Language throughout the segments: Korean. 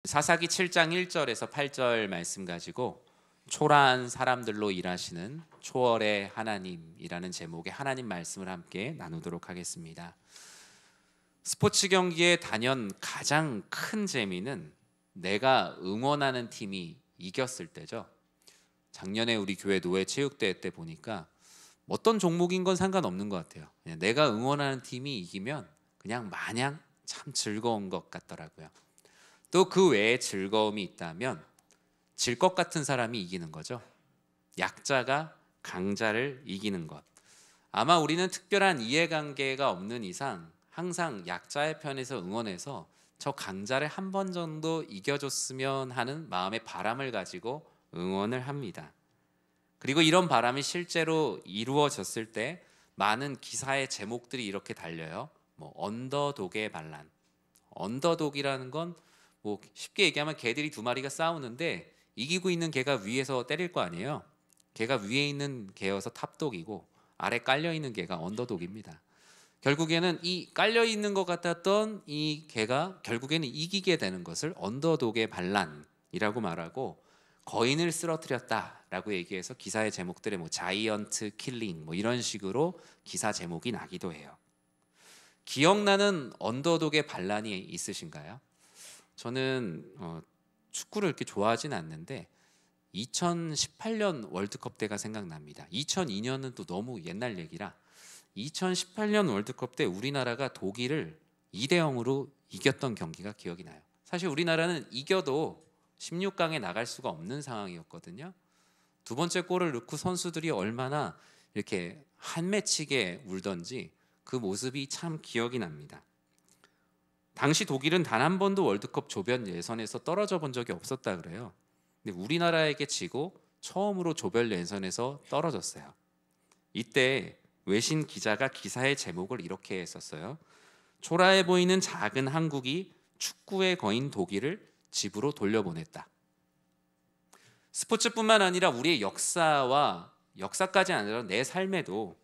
사사기 7장 1절에서 8절 말씀 가지고 초라한 사람들로 일하시는 초월의 하나님이라는 제목의 하나님 말씀을 함께 나누도록 하겠습니다. 스포츠 경기의 단연 가장 큰 재미는 내가 응원하는 팀이 이겼을 때죠. 작년에 우리 교회 노회 체육대회 때 보니까 어떤 종목인 건 상관없는 것 같아요. 그냥 내가 응원하는 팀이 이기면 그냥 마냥 참 즐거운 것 같더라고요. 또 그 외에 즐거움이 있다면 질 것 같은 사람이 이기는 거죠. 약자가 강자를 이기는 것. 아마 우리는 특별한 이해관계가 없는 이상 항상 약자의 편에서 응원해서 저 강자를 한 번 정도 이겨줬으면 하는 마음의 바람을 가지고 응원을 합니다. 그리고 이런 바람이 실제로 이루어졌을 때 많은 기사의 제목들이 이렇게 달려요. 언더독의 반란. 언더독이라는 건 쉽게 얘기하면 개들이 두 마리가 싸우는데 이기고 있는 개가 위에서 때릴 거 아니에요. 개가 위에 있는 개여서 탑독이고 아래 깔려 있는 개가 언더독입니다. 결국에는 이 깔려 있는 것 같았던 이 개가 결국에는 이기게 되는 것을 언더독의 반란이라고 말하고, 거인을 쓰러뜨렸다라고 얘기해서 기사의 제목들에 자이언트 킬링 이런 식으로 기사 제목이 나기도 해요. 기억나는 언더독의 반란이 있으신가요? 저는 축구를 이렇게 좋아하진 않는데 2018년 월드컵 때가 생각납니다. 2002년은 또 너무 옛날 얘기라 2018년 월드컵 때 우리나라가 독일을 2대0으로 이겼던 경기가 기억이 나요. 사실 우리나라는 이겨도 16강에 나갈 수가 없는 상황이었거든요. 두 번째 골을 넣고 선수들이 얼마나 이렇게 한맺히게 울던지 그 모습이 참 기억이 납니다. 당시 독일은 단 한 번도 월드컵 조별 예선에서 떨어져 본 적이 없었다 그래요. 근데 우리나라에게 지고 처음으로 조별 예선에서 떨어졌어요. 이때 외신 기자가 기사의 제목을 이렇게 했었어요. 초라해 보이는 작은 한국이 축구의 거인 독일을 집으로 돌려보냈다. 스포츠뿐만 아니라 우리의 역사까지 아니라 내 삶에도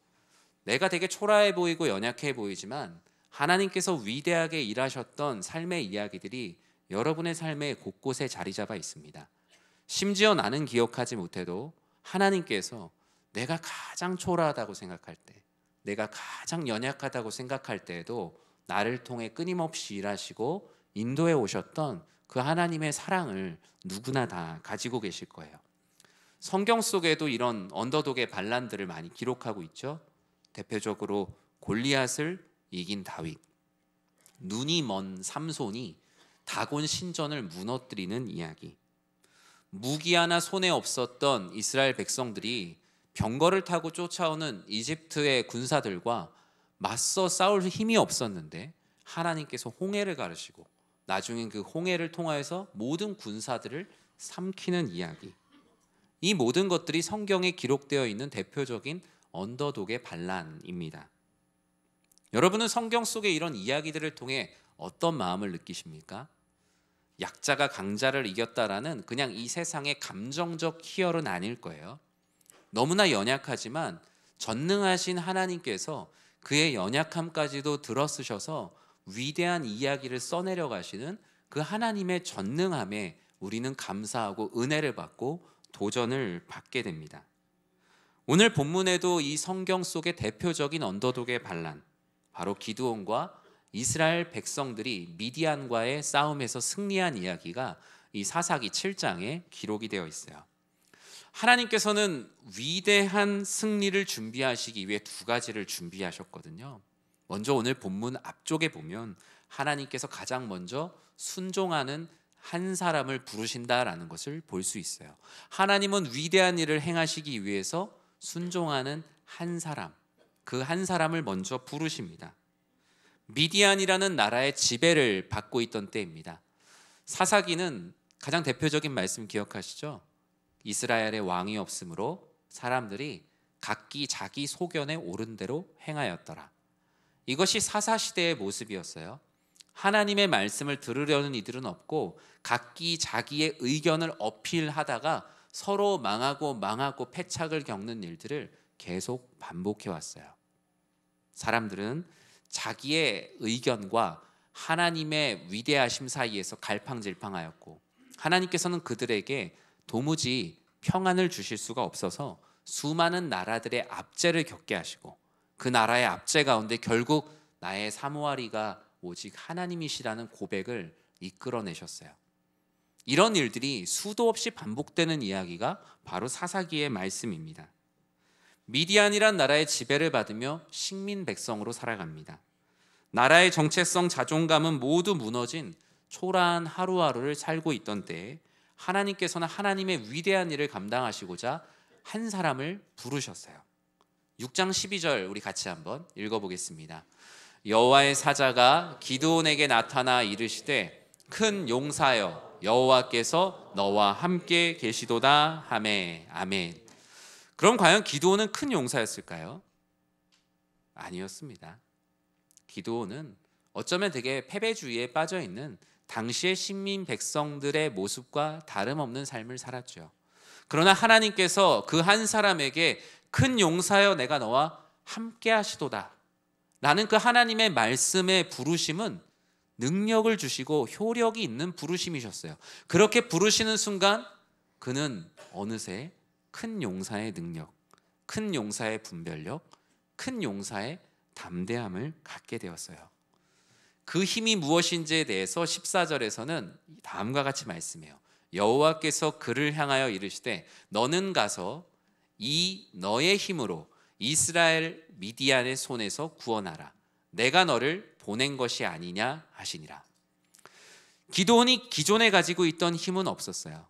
내가 되게 초라해 보이고 연약해 보이지만 하나님께서 위대하게 일하셨던 삶의 이야기들이 여러분의 삶의 곳곳에 자리 잡아 있습니다. 심지어 나는 기억하지 못해도 하나님께서 내가 가장 초라하다고 생각할 때, 내가 가장 연약하다고 생각할 때에도 나를 통해 끊임없이 일하시고 인도해 오셨던 그 하나님의 사랑을 누구나 다 가지고 계실 거예요. 성경 속에도 이런 언더독의 반란들을 많이 기록하고 있죠. 대표적으로 골리앗을 이긴 다윗, 눈이 먼 삼손이 다곤 신전을 무너뜨리는 이야기, 무기 하나 손에 없었던 이스라엘 백성들이 병거를 타고 쫓아오는 이집트의 군사들과 맞서 싸울 힘이 없었는데 하나님께서 홍해를 가르시고 나중엔 그 홍해를 통하여서 모든 군사들을 삼키는 이야기, 이 모든 것들이 성경에 기록되어 있는 대표적인 언더독의 반란입니다. 여러분은 성경 속의 이런 이야기들을 통해 어떤 마음을 느끼십니까? 약자가 강자를 이겼다라는 그냥 이 세상의 감정적 희열은 아닐 거예요. 너무나 연약하지만 전능하신 하나님께서 그의 연약함까지도 들어쓰셔서 위대한 이야기를 써내려 가시는 그 하나님의 전능함에 우리는 감사하고 은혜를 받고 도전을 받게 됩니다. 오늘 본문에도 이 성경 속의 대표적인 언더독의 반란, 바로 기드온과 이스라엘 백성들이 미디안과의 싸움에서 승리한 이야기가 이 사사기 7장에 기록이 되어 있어요. 하나님께서는 위대한 승리를 준비하시기 위해 두 가지를 준비하셨거든요. 먼저 오늘 본문 앞쪽에 보면 하나님께서 가장 먼저 순종하는 한 사람을 부르신다라는 것을 볼 수 있어요. 하나님은 위대한 일을 행하시기 위해서 순종하는 한 사람, 그 한 사람을 먼저 부르십니다. 미디안이라는 나라의 지배를 받고 있던 때입니다. 사사기는 가장 대표적인 말씀 기억하시죠? 이스라엘의 왕이 없으므로 사람들이 각기 자기 소견에 옳은 대로 행하였더라. 이것이 사사시대의 모습이었어요. 하나님의 말씀을 들으려는 이들은 없고 각기 자기의 의견을 어필하다가 서로 망하고 패착을 겪는 일들을 계속 반복해 왔어요. 사람들은 자기의 의견과 하나님의 위대하심 사이에서 갈팡질팡하였고, 하나님께서는 그들에게 도무지 평안을 주실 수가 없어서 수많은 나라들의 압제를 겪게 하시고, 그 나라의 압제 가운데 결국 나의 사모하리가 오직 하나님이시라는 고백을 이끌어내셨어요. 이런 일들이 수도 없이 반복되는 이야기가 바로 사사기의 말씀입니다. 미디안이란 나라의 지배를 받으며 식민 백성으로 살아갑니다. 나라의 정체성, 자존감은 모두 무너진 초라한 하루하루를 살고 있던 때에 하나님께서는 하나님의 위대한 일을 감당하시고자 한 사람을 부르셨어요. 6장 12절 우리 같이 한번 읽어보겠습니다. 여호와의 사자가 기드온에게 나타나 이르시되 큰 용사여 여호와께서 너와 함께 계시도다 하매. 아멘. 그럼 과연 기드온은 큰 용사였을까요? 아니었습니다. 기드온은 어쩌면 되게 패배주의에 빠져있는 당시의 식민 백성들의 모습과 다름없는 삶을 살았죠. 그러나 하나님께서 그 한 사람에게 큰 용사여 내가 너와 함께 하시도다 라는 그 하나님의 말씀의 부르심은 능력을 주시고 효력이 있는 부르심이셨어요. 그렇게 부르시는 순간 그는 어느새 큰 용사의 능력, 큰 용사의 분별력, 큰 용사의 담대함을 갖게 되었어요. 그 힘이 무엇인지에 대해서 14절에서는 다음과 같이 말씀해요. 여호와께서 그를 향하여 이르시되 너는 가서 이 너의 힘으로 이스라엘 미디안의 손에서 구원하라. 내가 너를 보낸 것이 아니냐 하시니라. 기드온이 기존에 가지고 있던 힘은 없었어요.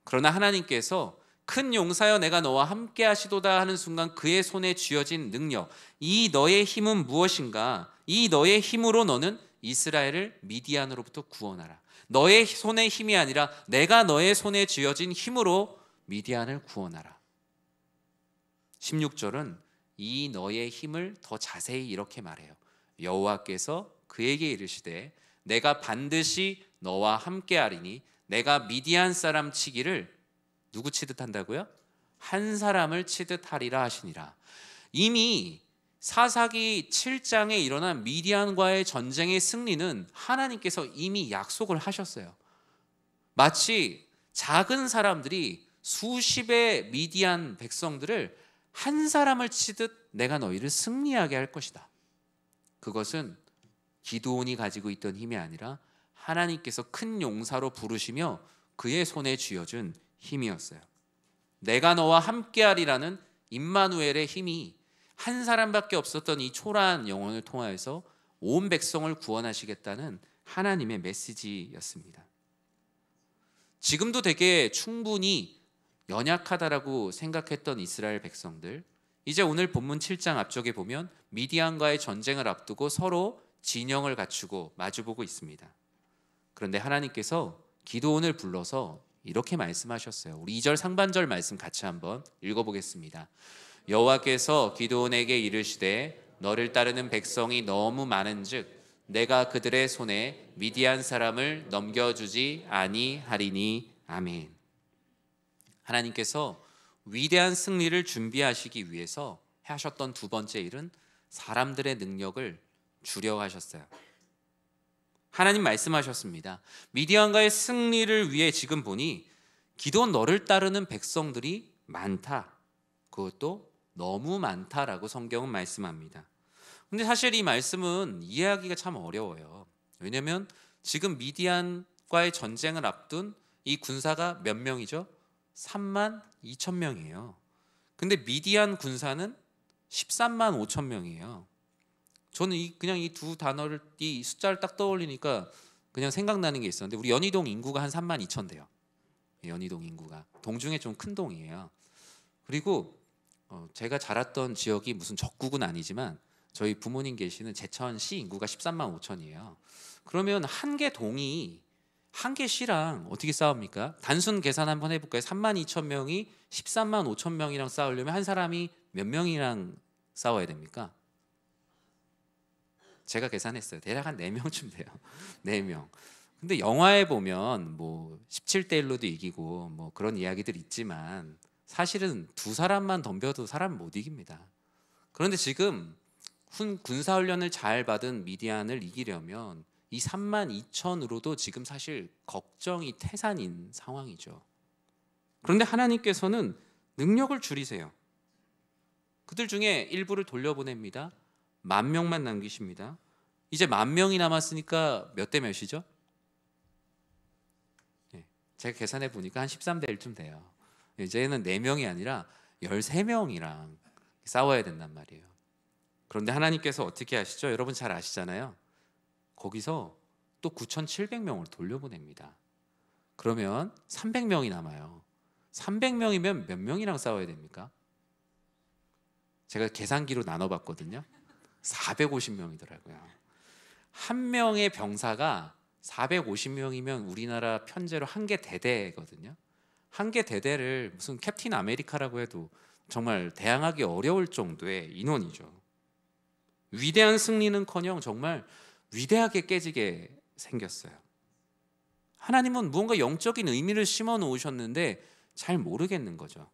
그러나 하나님께서 큰 용사여 내가 너와 함께 하시도다 하는 순간 그의 손에 쥐어진 능력, 이 너의 힘은 무엇인가? 이 너의 힘으로 너는 이스라엘을 미디안으로부터 구원하라. 너의 손의 힘이 아니라 내가 너의 손에 쥐어진 힘으로 미디안을 구원하라. 16절은 이 너의 힘을 더 자세히 이렇게 말해요. 여호와께서 그에게 이르시되 내가 반드시 너와 함께하리니 내가 미디안 사람 치기를 누구 치듯 한다고요? 한 사람을 치듯 하리라 하시니라. 이미 사사기 7장에 일어난 미디안과의 전쟁의 승리는 하나님께서 이미 약속을 하셨어요. 마치 작은 사람들이 수십의 미디안 백성들을 한 사람을 치듯 내가 너희를 승리하게 할 것이다. 그것은 기드온이 가지고 있던 힘이 아니라 하나님께서 큰 용사로 부르시며 그의 손에 쥐어준 힘이었어요. 내가 너와 함께하리라는 임마누엘의 힘이 한 사람밖에 없었던 이 초라한 영혼을 통하여서 온 백성을 구원하시겠다는 하나님의 메시지였습니다. 지금도 되게 충분히 연약하다라고 생각했던 이스라엘 백성들, 이제 오늘 본문 7장 앞쪽에 보면 미디안과의 전쟁을 앞두고 서로 진영을 갖추고 마주보고 있습니다. 그런데 하나님께서 기드온을 불러서 이렇게 말씀하셨어요. 우리 2절 상반절 말씀 같이 한번 읽어보겠습니다. 여호와께서 기드온에게 이르시되 너를 따르는 백성이 너무 많은즉 내가 그들의 손에 미디안 사람을 넘겨주지 아니하리니. 아멘. 하나님께서 위대한 승리를 준비하시기 위해서 하셨던 두 번째 일은 사람들의 능력을 주려 하셨어요. 하나님 말씀하셨습니다. 미디안과의 승리를 위해 지금 보니 기드온 너를 따르는 백성들이 많다. 그것도 너무 많다라고 성경은 말씀합니다. 근데 사실 이 말씀은 이해하기가 참 어려워요. 왜냐하면 지금 미디안과의 전쟁을 앞둔 이 군사가 몇 명이죠? 3만 2천 명이에요. 근데 미디안 군사는 13만 5천 명이에요. 저는 그냥 이 두 단어를, 이 숫자를 딱 떠올리니까 그냥 생각나는 게 있었는데, 우리 연희동 인구가 한 3만 2천 대요. 연희동 인구가 동중에 좀 큰 동이에요. 그리고 제가 자랐던 지역이 무슨 적국은 아니지만 저희 부모님 계시는 제천시 인구가 13만 5천이에요. 그러면 한 개 동이 한 개 시랑 어떻게 싸웁니까? 단순 계산 한번 해볼까요? 3만 2천 명이 13만 5천 명이랑 싸우려면 한 사람이 몇 명이랑 싸워야 됩니까? 제가 계산했어요. 대략 한 4명쯤 돼요. 4명. 근데 영화에 보면 뭐 17대 1로도 이기고 뭐 그런 이야기들 있지만 사실은 두 사람만 덤벼도 사람 못 이깁니다. 그런데 지금 군사훈련을 잘 받은 미디안을 이기려면 이 32,000으로도 지금 사실 걱정이 태산인 상황이죠. 그런데 하나님께서는 능력을 줄이세요. 그들 중에 일부를 돌려보냅니다. 10,000명만 남기십니다. 이제 10,000명이 남았으니까 몇 대 몇이죠? 제가 계산해 보니까 한 13대 1쯤 돼요. 이제는 4명이 아니라 13명이랑 싸워야 된단 말이에요. 그런데 하나님께서 어떻게 하시죠? 여러분 잘 아시잖아요. 거기서 또 9,700명을 돌려보냅니다. 그러면 300명이 남아요. 300명이면 몇 명이랑 싸워야 됩니까? 제가 계산기로 나눠봤거든요. 450명이더라고요. 한 명의 병사가 450명이면 우리나라 편제로 한 개 대대거든요. 한 개 대대를 무슨 캡틴 아메리카라고 해도 정말 대항하기 어려울 정도의 인원이죠. 위대한 승리는커녕 정말 위대하게 깨지게 생겼어요. 하나님은 무언가 영적인 의미를 심어 놓으셨는데 잘 모르겠는 거죠.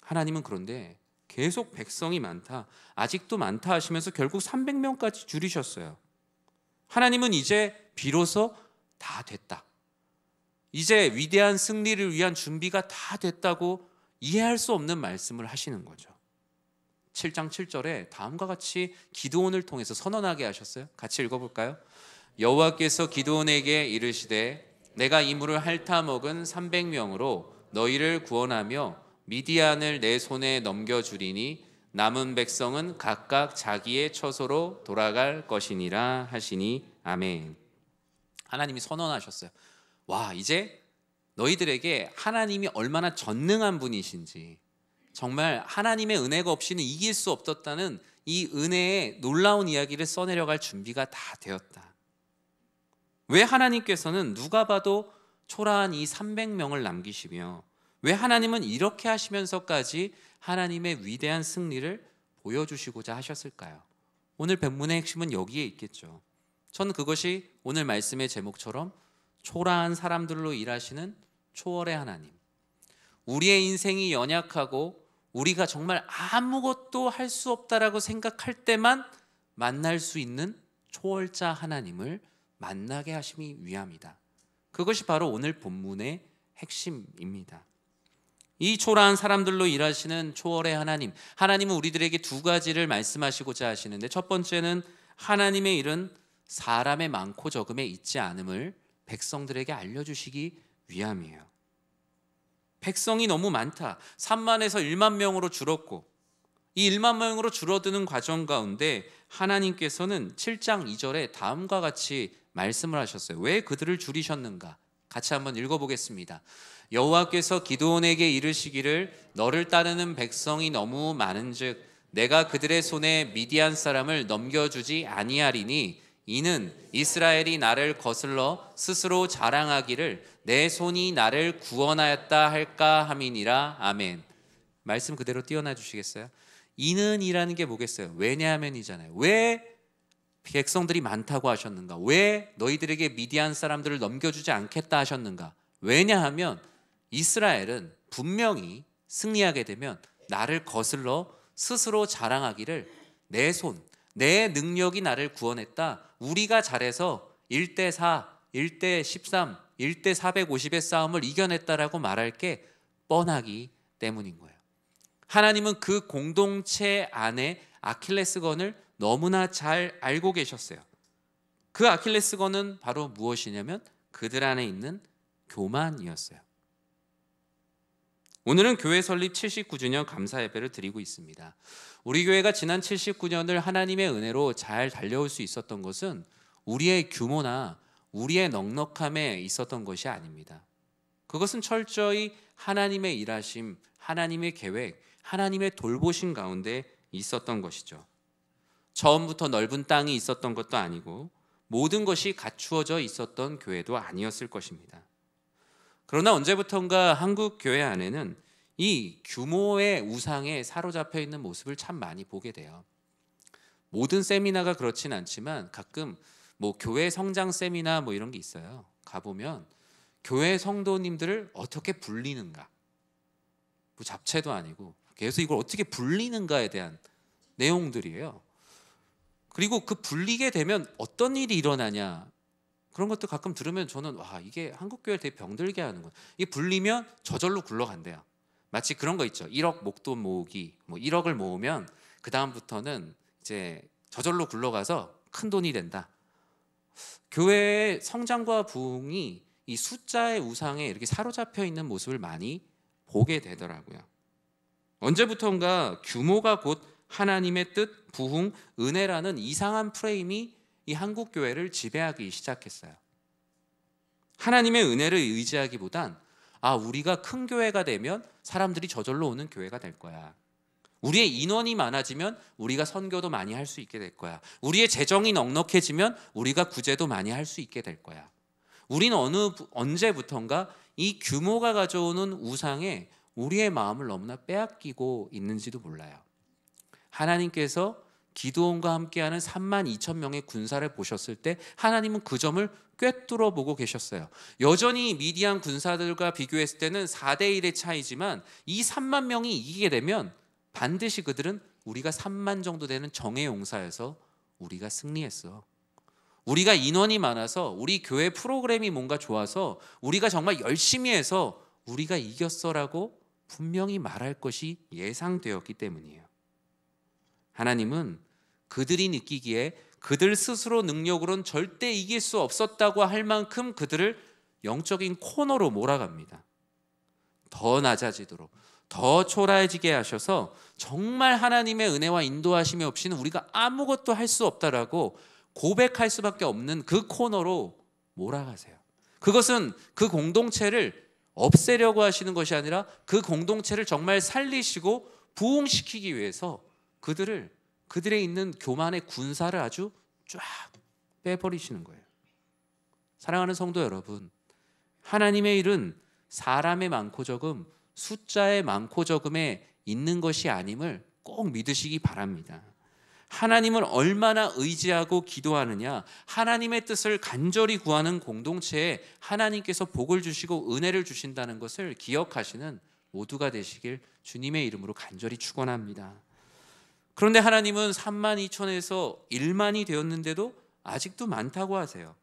하나님은 그런데 계속 백성이 많다, 아직도 많다 하시면서 결국 300명까지 줄이셨어요. 하나님은 이제 비로소 다 됐다, 이제 위대한 승리를 위한 준비가 다 됐다고 이해할 수 없는 말씀을 하시는 거죠. 7장 7절에 다음과 같이 기드온을 통해서 선언하게 하셨어요. 같이 읽어볼까요? 여호와께서 기드온에게 이르시되 내가 이 물을 핥아 먹은 300명으로 너희를 구원하며 미디안을 내 손에 넘겨주리니 남은 백성은 각각 자기의 처소로 돌아갈 것이니라 하시니 아멘. 하나님이 선언하셨어요. 와, 이제 너희들에게 하나님이 얼마나 전능한 분이신지, 정말 하나님의 은혜가 없이는 이길 수 없었다는 이 은혜의 놀라운 이야기를 써내려갈 준비가 다 되었다. 왜 하나님께서는 누가 봐도 초라한 이 300명을 남기시며 왜 하나님은 이렇게 하시면서까지 하나님의 위대한 승리를 보여주시고자 하셨을까요? 오늘 본문의 핵심은 여기에 있겠죠. 저는 그것이 오늘 말씀의 제목처럼 초라한 사람들로 일하시는 초월의 하나님, 우리의 인생이 연약하고 우리가 정말 아무것도 할 수 없다라고 생각할 때만 만날 수 있는 초월자 하나님을 만나게 하심이 위함이다. 그것이 바로 오늘 본문의 핵심입니다. 이 초라한 사람들로 일하시는 초월의 하나님, 하나님은 우리들에게 두 가지를 말씀하시고자 하시는데, 첫 번째는 하나님의 일은 사람의 많고 적음에 있지 않음을 백성들에게 알려주시기 위함이에요. 백성이 너무 많다, 3만에서 1만 명으로 줄었고, 이 1만 명으로 줄어드는 과정 가운데 하나님께서는 7장 2절에 다음과 같이 말씀을 하셨어요. 왜 그들을 줄이셨는가? 같이 한번 읽어보겠습니다. 여호와께서 기드온에게 이르시기를 너를 따르는 백성이 너무 많은즉 내가 그들의 손에 미디안 사람을 넘겨주지 아니하리니 이는 이스라엘이 나를 거슬러 스스로 자랑하기를 내 손이 나를 구원하였다 할까 함이니라. 아멘. 말씀 그대로 띄어놔 주시겠어요? 이는이라는 게 뭐겠어요? 왜냐하면이잖아요. 왜 백성들이 많다고 하셨는가? 왜 너희들에게 미디안 사람들을 넘겨주지 않겠다 하셨는가? 왜냐하면 이스라엘은 분명히 승리하게 되면 나를 거슬러 스스로 자랑하기를 내 손, 내 능력이 나를 구원했다, 우리가 잘해서 1대4, 1대13, 1대450의 싸움을 이겨냈다라고 말할 게 뻔하기 때문인 거예요. 하나님은 그 공동체 안에 아킬레스건을 너무나 잘 알고 계셨어요. 그 아킬레스건은 바로 무엇이냐면 그들 안에 있는 교만이었어요. 오늘은 교회 설립 79주년 감사 예배를 드리고 있습니다. 우리 교회가 지난 79년을 하나님의 은혜로 잘 달려올 수 있었던 것은 우리의 규모나 우리의 넉넉함에 있었던 것이 아닙니다. 그것은 철저히 하나님의 일하심, 하나님의 계획, 하나님의 돌보심 가운데 있었던 것이죠. 처음부터 넓은 땅이 있었던 것도 아니고 모든 것이 갖추어져 있었던 교회도 아니었을 것입니다. 그러나 언제부턴가 한국 교회 안에는 이 규모의 우상에 사로잡혀 있는 모습을 참 많이 보게 돼요. 모든 세미나가 그렇진 않지만 가끔 뭐 교회 성장 세미나 뭐 이런 게 있어요. 가보면 교회 성도님들을 어떻게 불리는가, 뭐 잡채도 아니고 계속 이걸 어떻게 불리는가에 대한 내용들이에요. 그리고 그 불리게 되면 어떤 일이 일어나냐, 그런 것도 가끔 들으면 저는 와, 이게 한국교회를 되게 병들게 하는 거야. 이게 불리면 저절로 굴러간대요. 마치 그런 거 있죠. 1억 목돈 모으기, 뭐 1억을 모으면 그 다음부터는 이제 저절로 굴러가서 큰 돈이 된다. 교회의 성장과 부흥이 이 숫자의 우상에 이렇게 사로잡혀 있는 모습을 많이 보게 되더라고요. 언제부턴가 규모가 곧 하나님의 뜻, 부흥, 은혜라는 이상한 프레임이 이 한국 교회를 지배하기 시작했어요. 하나님의 은혜를 의지하기보단 우리가 큰 교회가 되면 사람들이 저절로 오는 교회가 될 거야. 우리의 인원이 많아지면 우리가 선교도 많이 할 수 있게 될 거야. 우리의 재정이 넉넉해지면 우리가 구제도 많이 할 수 있게 될 거야. 우리는 언제부턴가 이 규모가 가져오는 우상에 우리의 마음을 너무나 빼앗기고 있는지도 몰라요. 하나님께서 기드온과 함께하는 32,000명의 군사를 보셨을 때 하나님은 그 점을 꿰뚫어 보고 계셨어요. 여전히 미디안 군사들과 비교했을 때는 4대1의 차이지만 이 3만 명이 이기게 되면 반드시 그들은 우리가 3만 정도 되는 정예 용사여서 우리가 승리했어. 우리가 인원이 많아서 우리 교회 프로그램이 뭔가 좋아서 우리가 정말 열심히 해서 우리가 이겼어라고 분명히 말할 것이 예상되었기 때문이에요. 하나님은 그들이 느끼기에 그들 스스로 능력으로는 절대 이길 수 없었다고 할 만큼 그들을 영적인 코너로 몰아갑니다. 더 낮아지도록, 더 초라해지게 하셔서 정말 하나님의 은혜와 인도하심이 없이는 우리가 아무것도 할 수 없다라고 고백할 수밖에 없는 그 코너로 몰아가세요. 그것은 그 공동체를 없애려고 하시는 것이 아니라 그 공동체를 정말 살리시고 부흥시키기 위해서 그들의 있는 교만의 군사를 아주 쫙 빼버리시는 거예요. 사랑하는 성도 여러분, 하나님의 일은 사람의 많고 적음, 숫자의 많고 적음에 있는 것이 아님을 꼭 믿으시기 바랍니다. 하나님을 얼마나 의지하고 기도하느냐, 하나님의 뜻을 간절히 구하는 공동체에 하나님께서 복을 주시고 은혜를 주신다는 것을 기억하시는 모두가 되시길 주님의 이름으로 간절히 축원합니다. 그런데 하나님은 32,000에서 1만이 되었는데도 아직도 많다고 하세요.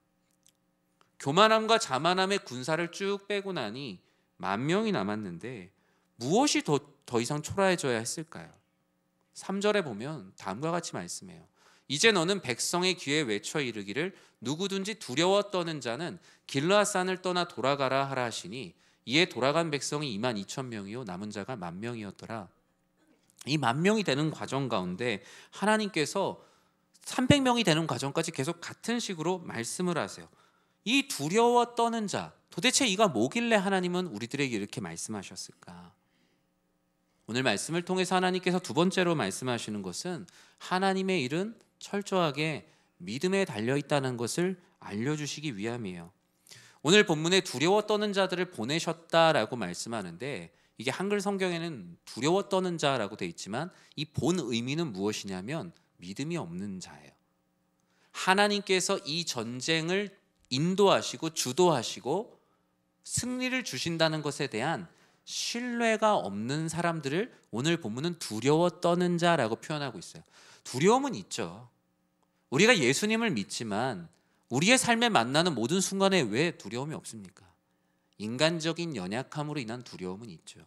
교만함과 자만함의 군사를 쭉 빼고 나니 10,000명이 남았는데 무엇이 더 이상 초라해져야 했을까요? 3절에 보면 다음과 같이 말씀해요. 이제 너는 백성의 귀에 외쳐 이르기를 누구든지 두려워 떠는 자는 길르앗산을 떠나 돌아가라 하라 하시니 이에 돌아간 백성이 22,000명이요 남은 자가 10,000명이었더라. 이 10,000명이 되는 과정 가운데 하나님께서 300명이 되는 과정까지 계속 같은 식으로 말씀을 하세요. 이 두려워 떠는 자, 도대체 이가 뭐길래 하나님은 우리들에게 이렇게 말씀하셨을까? 오늘 말씀을 통해서 하나님께서 두 번째로 말씀하시는 것은 하나님의 일은 철저하게 믿음에 달려있다는 것을 알려주시기 위함이에요. 오늘 본문에 두려워 떠는 자들을 보내셨다라고 말씀하는데 이게 한글 성경에는 두려워 떠는 자라고 되어 있지만 이 본 의미는 무엇이냐면 믿음이 없는 자예요. 하나님께서 이 전쟁을 인도하시고 주도하시고 승리를 주신다는 것에 대한 신뢰가 없는 사람들을 오늘 본문은 두려워 떠는 자라고 표현하고 있어요. 두려움은 있죠. 우리가 예수님을 믿지만 우리의 삶에 만나는 모든 순간에 왜 두려움이 없습니까? 인간적인 연약함으로 인한 두려움은 있죠.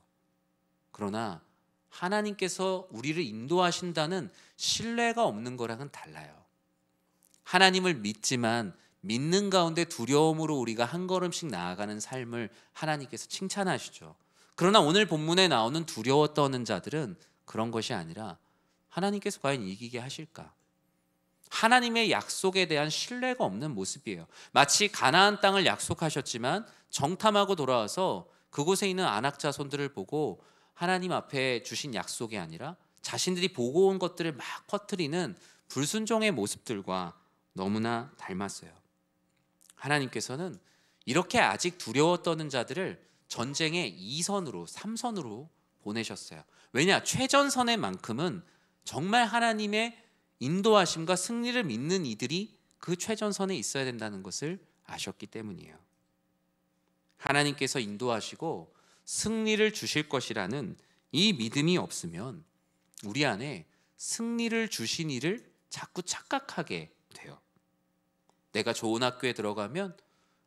그러나 하나님께서 우리를 인도하신다는 신뢰가 없는 거랑은 달라요. 하나님을 믿지만 믿는 가운데 두려움으로 우리가 한 걸음씩 나아가는 삶을 하나님께서 칭찬하시죠. 그러나 오늘 본문에 나오는 두려워 떠는 자들은 그런 것이 아니라 하나님께서 과연 이기게 하실까? 하나님의 약속에 대한 신뢰가 없는 모습이에요. 마치 가나안 땅을 약속하셨지만 정탐하고 돌아와서 그곳에 있는 아낙 자손들을 보고 하나님 앞에 주신 약속이 아니라 자신들이 보고 온 것들을 막 퍼뜨리는 불순종의 모습들과 너무나 닮았어요. 하나님께서는 이렇게 아직 두려워 떠는 자들을 전쟁의 2선으로 3선으로 보내셨어요. 왜냐? 최전선의 만큼은 정말 하나님의 인도하심과 승리를 믿는 이들이 그 최전선에 있어야 된다는 것을 아셨기 때문이에요. 하나님께서 인도하시고 승리를 주실 것이라는 이 믿음이 없으면 우리 안에 승리를 주신 이를 자꾸 착각하게 돼요. 내가 좋은 학교에 들어가면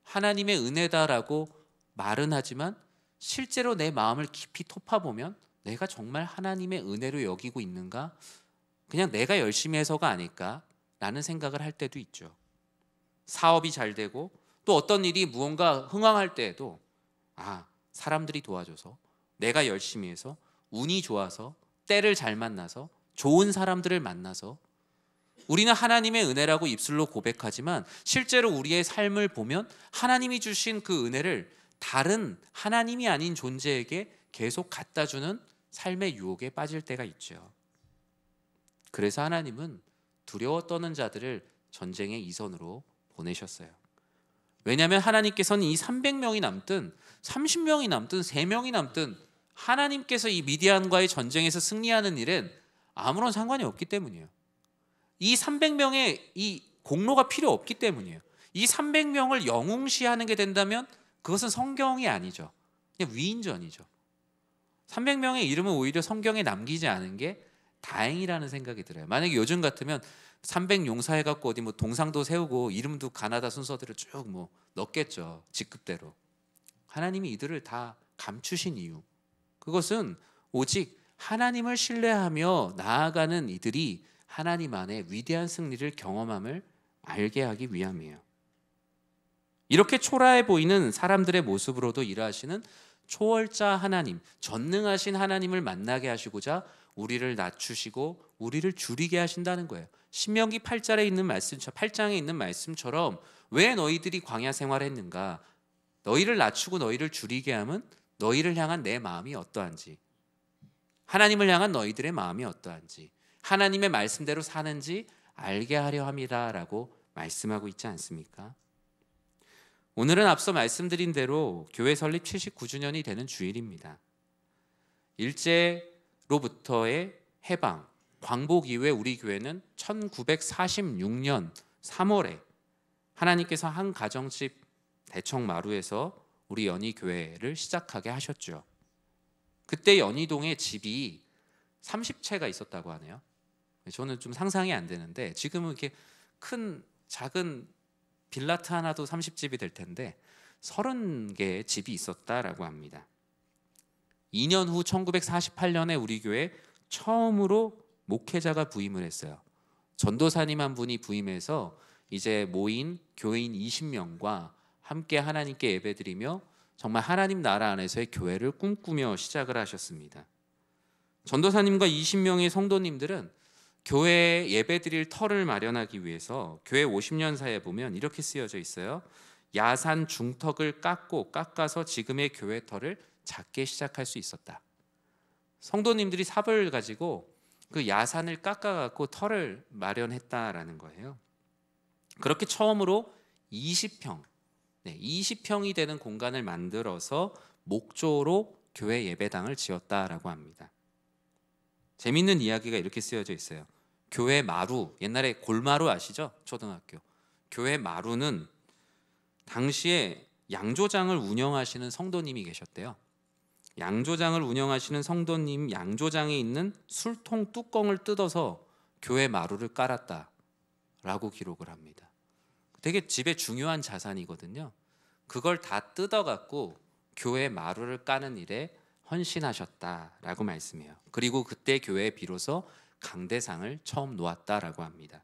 하나님의 은혜다라고 말은 하지만 실제로 내 마음을 깊이 톱아보면 내가 정말 하나님의 은혜로 여기고 있는가? 그냥 내가 열심히 해서가 아닐까라는 생각을 할 때도 있죠. 사업이 잘 되고 또 어떤 일이 무언가 흥황할 때에도 사람들이 도와줘서, 내가 열심히 해서, 운이 좋아서, 때를 잘 만나서, 좋은 사람들을 만나서, 우리는 하나님의 은혜라고 입술로 고백하지만 실제로 우리의 삶을 보면 하나님이 주신 그 은혜를 다른 하나님이 아닌 존재에게 계속 갖다 주는 삶의 유혹에 빠질 때가 있죠. 그래서 하나님은 두려워 떠는 자들을 전쟁의 이선으로 보내셨어요. 왜냐하면 하나님께서는 이 300명이 남든 30명이 남든 3명이 남든 하나님께서 이 미디안과의 전쟁에서 승리하는 일은 아무런 상관이 없기 때문이에요. 이 300명의 이 공로가 필요 없기 때문이에요. 이 300명을 영웅시하는 게 된다면 그것은 성경이 아니죠. 그냥 위인전이죠. 300명의 이름은 오히려 성경에 남기지 않은 게 다행이라는 생각이 들어요. 만약에 요즘 같으면 300용사 해갖고 어디 뭐 동상도 세우고 이름도 가나다 순서대로 쭉 뭐 넣겠죠. 직급대로. 하나님이 이들을 다 감추신 이유, 그것은 오직 하나님을 신뢰하며 나아가는 이들이 하나님 안에 위대한 승리를 경험함을 알게 하기 위함이에요. 이렇게 초라해 보이는 사람들의 모습으로도 일하시는 초월자 하나님, 전능하신 하나님을 만나게 하시고자 우리를 낮추시고 우리를 줄이게 하신다는 거예요. 신명기 8장에 있는 말씀처럼 왜 너희들이 광야 생활을 했는가? 너희를 낮추고 너희를 줄이게 함은 너희를 향한 내 마음이 어떠한지, 하나님을 향한 너희들의 마음이 어떠한지, 하나님의 말씀대로 사는지 알게 하려 함이라라고 말씀하고 있지 않습니까? 오늘은 앞서 말씀드린 대로 교회 설립 79주년이 되는 주일입니다. 일제로부터의 해방, 광복 이후에 우리 교회는 1946년 3월에 하나님께서 한 가정집 대청마루에서 우리 연희교회를 시작하게 하셨죠. 그때 연희동에 집이 30채가 있었다고 하네요. 저는 좀 상상이 안 되는데 지금은 이렇게 큰 작은 빌라트 하나도 30집이 될 텐데 30개의 집이 있었다라고 합니다. 2년 후 1948년에 우리 교회에 처음으로 목회자가 부임을 했어요. 전도사님 한 분이 부임해서 이제 모인 교인 20명과 함께 하나님께 예배드리며 정말 하나님 나라 안에서의 교회를 꿈꾸며 시작을 하셨습니다. 전도사님과 20명의 성도님들은 교회에 예배드릴 터를 마련하기 위해서 교회 50년사에 보면 이렇게 쓰여져 있어요. 야산 중턱을 깎아서 지금의 교회 터를 작게 시작할 수 있었다. 성도님들이 삽을 가지고 그 야산을 깎아갖고 터를 마련했다라는 거예요. 그렇게 처음으로 20평이 되는 공간을 만들어서 목조로 교회 예배당을 지었다라고 합니다. 재밌는 이야기가 이렇게 쓰여져 있어요. 교회 마루, 옛날에 골마루 아시죠? 초등학교. 교회 마루는 당시에 양조장을 운영하시는 성도님이 계셨대요. 양조장을 운영하시는 성도님 양조장에 있는 술통 뚜껑을 뜯어서 교회 마루를 깔았다라고 기록을 합니다. 되게 집에 중요한 자산이거든요. 그걸 다 뜯어갖고 교회 마루를 까는 일에 헌신하셨다라고 말씀해요. 그리고 그때 교회에 비로소 강대상을 처음 놓았다라고 합니다.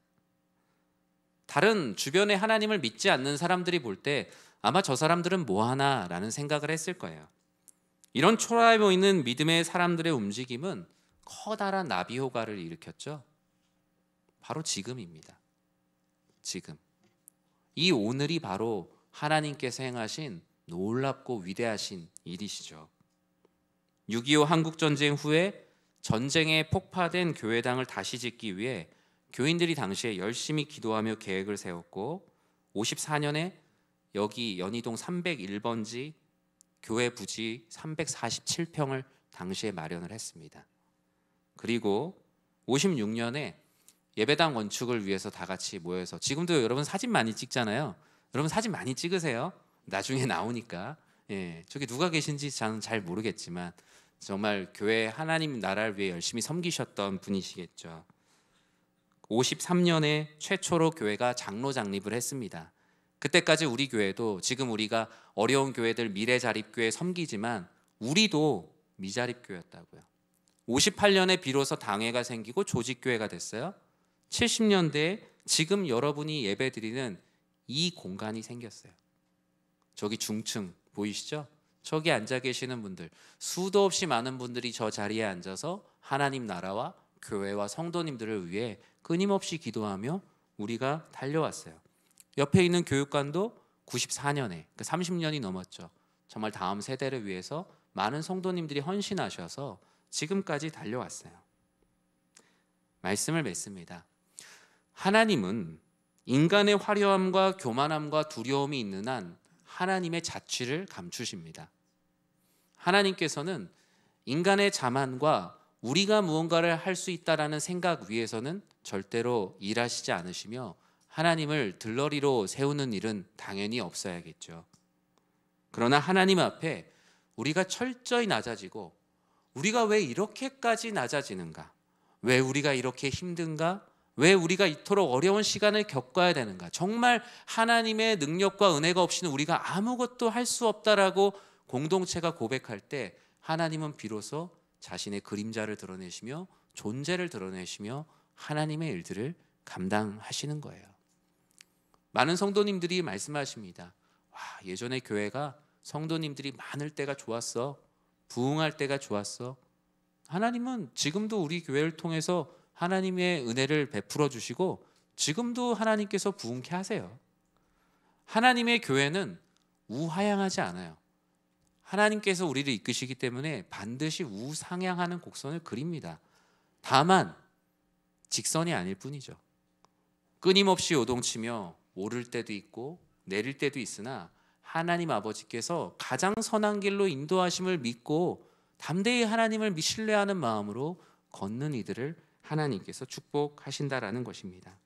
다른 주변에 하나님을 믿지 않는 사람들이 볼 때 아마 저 사람들은 뭐하나라는 생각을 했을 거예요. 이런 초라해 보이는 믿음의 사람들의 움직임은 커다란 나비 효과를 일으켰죠. 바로 지금입니다. 지금 이 오늘이 바로 하나님께서 행하신 놀랍고 위대하신 일이시죠. 6.25 한국전쟁 후에 전쟁에 폭파된 교회당을 다시 짓기 위해 교인들이 당시에 열심히 기도하며 계획을 세웠고 54년에 여기 연희동 301번지 교회 부지 347평을 당시에 마련을 했습니다. 그리고 56년에 예배당 건축을 위해서 다 같이 모여서, 지금도 여러분 사진 많이 찍잖아요. 여러분 사진 많이 찍으세요. 나중에 나오니까. 저기 누가 계신지 저는 잘 모르겠지만 정말 교회 하나님 나라를 위해 열심히 섬기셨던 분이시겠죠. 53년에 최초로 교회가 장로 장립을 했습니다. 그때까지 우리 교회도 지금 우리가 어려운 교회들 미래자립교회 섬기지만 우리도 미자립교회였다고요. 58년에 비로소 당회가 생기고 조직교회가 됐어요. 70년대에 지금 여러분이 예배드리는 이 공간이 생겼어요. 저기 중층 보이시죠? 저기 앉아 계시는 분들, 수도 없이 많은 분들이 저 자리에 앉아서 하나님 나라와 교회와 성도님들을 위해 끊임없이 기도하며 우리가 달려왔어요. 옆에 있는 교육관도 94년에 30년이 넘었죠. 정말 다음 세대를 위해서 많은 성도님들이 헌신하셔서 지금까지 달려왔어요. 말씀을 맺습니다. 하나님은 인간의 화려함과 교만함과 두려움이 있는 한 하나님의 자취를 감추십니다. 하나님께서는 인간의 자만과 우리가 무언가를 할 수 있다라는 생각 위에서는 절대로 일하시지 않으시며 하나님을 들러리로 세우는 일은 당연히 없어야겠죠. 그러나 하나님 앞에 우리가 철저히 낮아지고 우리가 왜 이렇게까지 낮아지는가? 왜 우리가 이렇게 힘든가? 왜 우리가 이토록 어려운 시간을 겪어야 되는가? 정말 하나님의 능력과 은혜가 없이는 우리가 아무것도 할 수 없다라고 공동체가 고백할 때 하나님은 비로소 자신의 그림자를 드러내시며 존재를 드러내시며 하나님의 일들을 감당하시는 거예요. 많은 성도님들이 말씀하십니다. 와, 예전에 교회가 성도님들이 많을 때가 좋았어. 부흥할 때가 좋았어. 하나님은 지금도 우리 교회를 통해서 하나님의 은혜를 베풀어 주시고 지금도 하나님께서 부흥케 하세요. 하나님의 교회는 우하향하지 않아요. 하나님께서 우리를 이끄시기 때문에 반드시 우상향하는 곡선을 그립니다. 다만 직선이 아닐 뿐이죠. 끊임없이 요동치며 오를 때도 있고 내릴 때도 있으나 하나님 아버지께서 가장 선한 길로 인도하심을 믿고 담대히 하나님을 신뢰하는 마음으로 걷는 이들을 하나님께서 축복하신다라는 것입니다.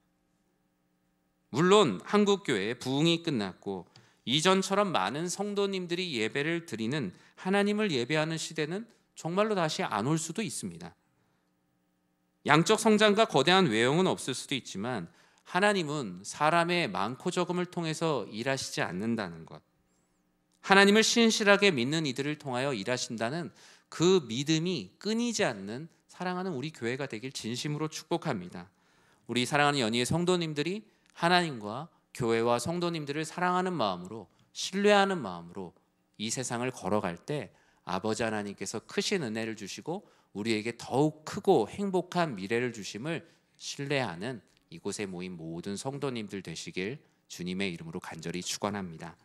물론 한국교회의 부흥이 끝났고 이전처럼 많은 성도님들이 예배를 드리는 하나님을 예배하는 시대는 정말로 다시 안 올 수도 있습니다. 양적 성장과 거대한 외형은 없을 수도 있지만 하나님은 사람의 많고 적음을 통해서 일하시지 않는다는 것, 하나님을 신실하게 믿는 이들을 통하여 일하신다는 그 믿음이 끊이지 않는 사랑하는 우리 교회가 되길 진심으로 축복합니다. 우리 사랑하는 연희의 성도님들이 하나님과 교회와 성도님들을 사랑하는 마음으로, 신뢰하는 마음으로 이 세상을 걸어갈 때 아버지 하나님께서 크신 은혜를 주시고 우리에게 더욱 크고 행복한 미래를 주심을 신뢰하는 이곳에 모인 모든 성도님들 되시길 주님의 이름으로 간절히 축원합니다.